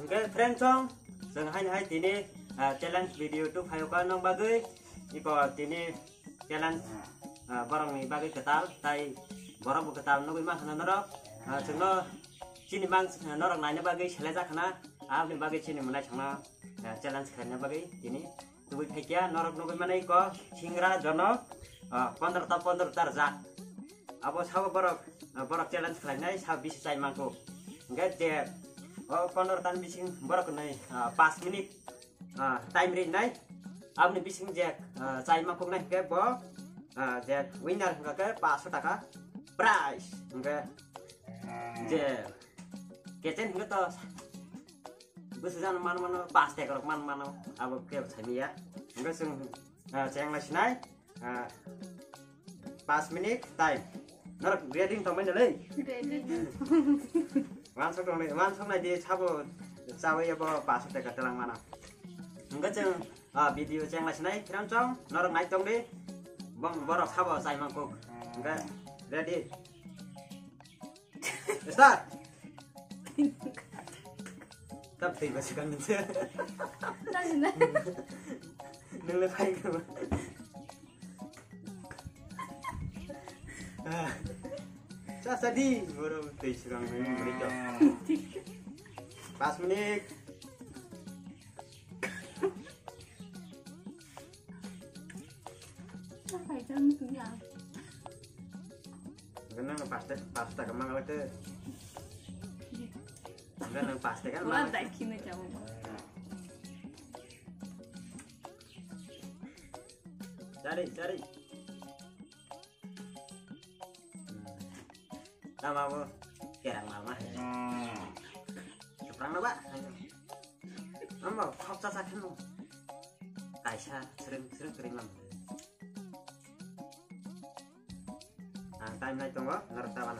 Oke, friend chong, hai tini challenge video tu hayo kan nong bagai, iko tini challenge barang ni bagai ketal, tai barang bu ketal nong imah norok, cengno cini bang norok nanya bagai selesa kena, ni bagai cini mana cengno challenge kerana bagai tini, tu kia norok nong mana iko singra jono, 15 tar zak, abo sawo barang challenge kerana sawo bisa cai mangko, enggak dia. Oh, konor tan bising borok nai 5 minit time rin nai amni bising jak cai mangkok nai ke bo jak winner enggak ke 500 taka prize enggak je kecen enggak to besusan mana pas te korok mana abo ke sami ya enggak sung ceng las nai 5 minit time norok ready to main deh Mansok na di sabo sawe ya bo pasut dekat telang mana. Enggak ceng video ceng las nai kiram cong norok naik tong deh. Bang borok sabo sai mangkuk. Enggak ready. Start. Tapi masih kan nanti. Nung lepai ke. Tadi baru diserang mereka. 5 menit. Phải chân thứ gì? Cái nó pasta cái mang itu. Cái nó pasta kan. Wah, tak kini jauh. Cari. Nama apa? Kerang mama. Keperang apa? Nama kau sasakan lo. Kaisa sering lam. Nah, time naik tunggu, ngertawan.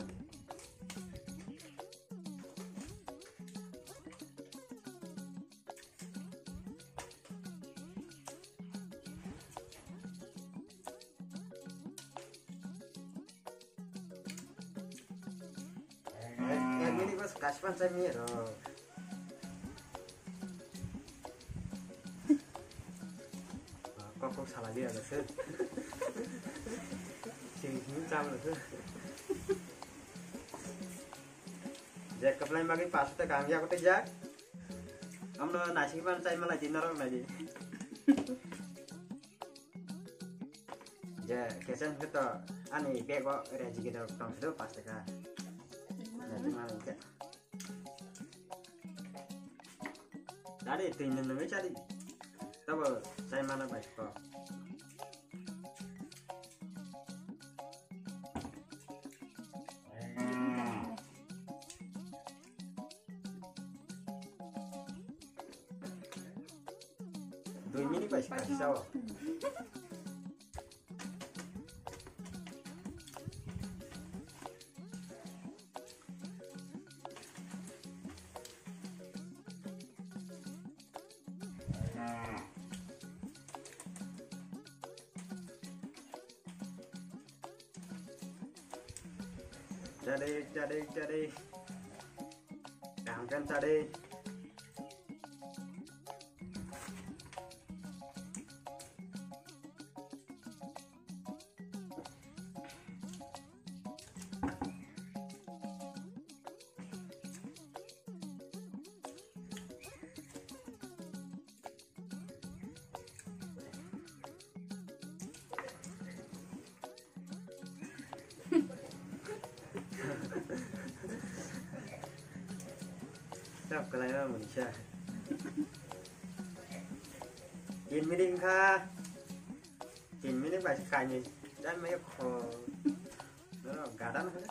Ini bos kaspan saya miro. Kok salah dia lah sih. Sini jam lah sih. Jack keplain bagi pas tu kami aku tu Jack. Kamu nasi pan saya malah dinner lagi. Jack kesan kita ani bego reji kita tong sudah pas tu kan. Cari itu ini namanya cari. Tahu saya mana baik kok. Dua ini baik kasih tahu. Jadi. Kan tadi. Siap kelihatan manusia. Jin miring kah? Jin miring baca kanya. Dan mereka kok, gadan kan?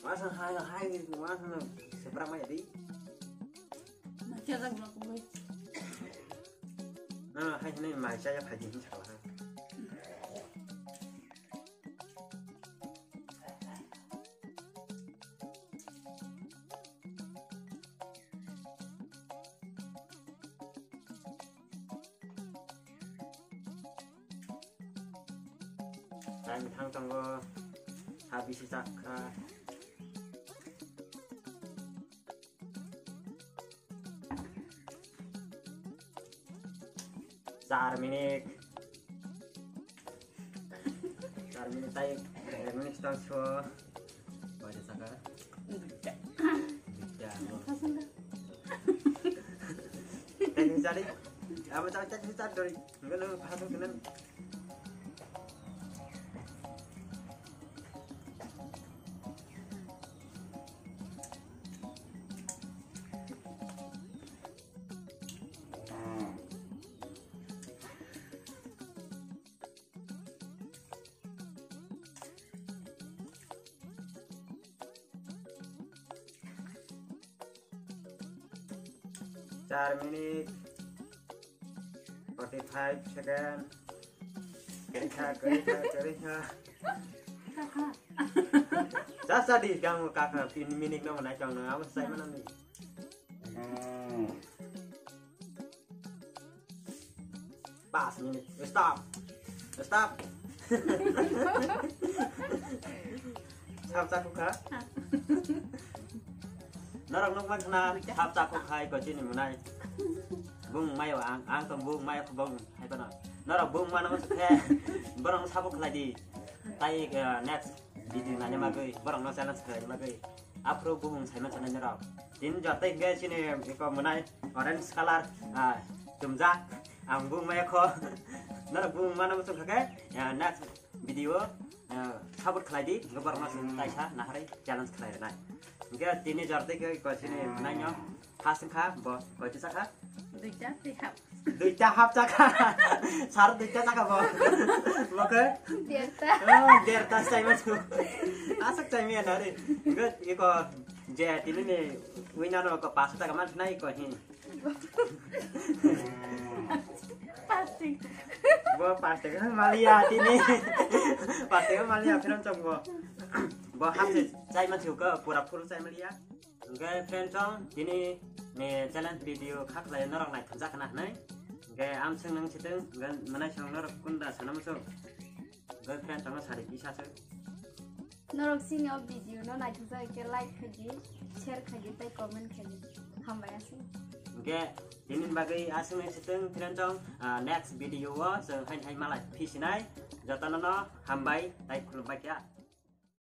Masa hai masa seberapa jadi? Macam apa belum kembali? Nah, hai ini macam apa haji ni salah. tai thang tonggo habis sakra 4 menit 4 menit tay menit stang cho pada saka tadi cari apa cari dari enggak lu paham kan Char minute 45 second kerja Sasa di kamu kakak minit no mana chong no apa saya mana nih pas minit stop Sap saku kah Narang nung magna hap saku khai ko chini munai bung mai wa ang tong bung mai ko bung hai pa na narang bung mana mas khe barang sabu khai di tai next video na ma goi barang no challenge khai ma goi apro bung sai ma chana narang tin jotai ge chini ko munai orange color tumjak ang bung mai ko narang bung mana mas khe next video sabu khai di barang no tai sa na hari challenge khai na Enggak, ini jarte ke ko sini nanya haseng kha bo ko tisa kha duita hap chaka sar duita chaka bo ke derta sai ma chu asak chai mi na re enggak iko je ini ne wina no ko pas ta kaman nai ko hi pasti kan malia ini pasti kan malia film trong bo ham se chai ma chu ko pura full chai malia okay friend chong ini ne challenge video khak lai norong nai thanja kana nai okay am sing nang chiteng gan manai chong norok kunda sanam so okay friend chong sari bisa se norok sing of video no nai thanja ke like khaji share khaji tai comment khaji hambai asi okay ini bagai asing nang chiteng friend chong next video wa so hai malai pisinai jatana no hambai tai khulbai kya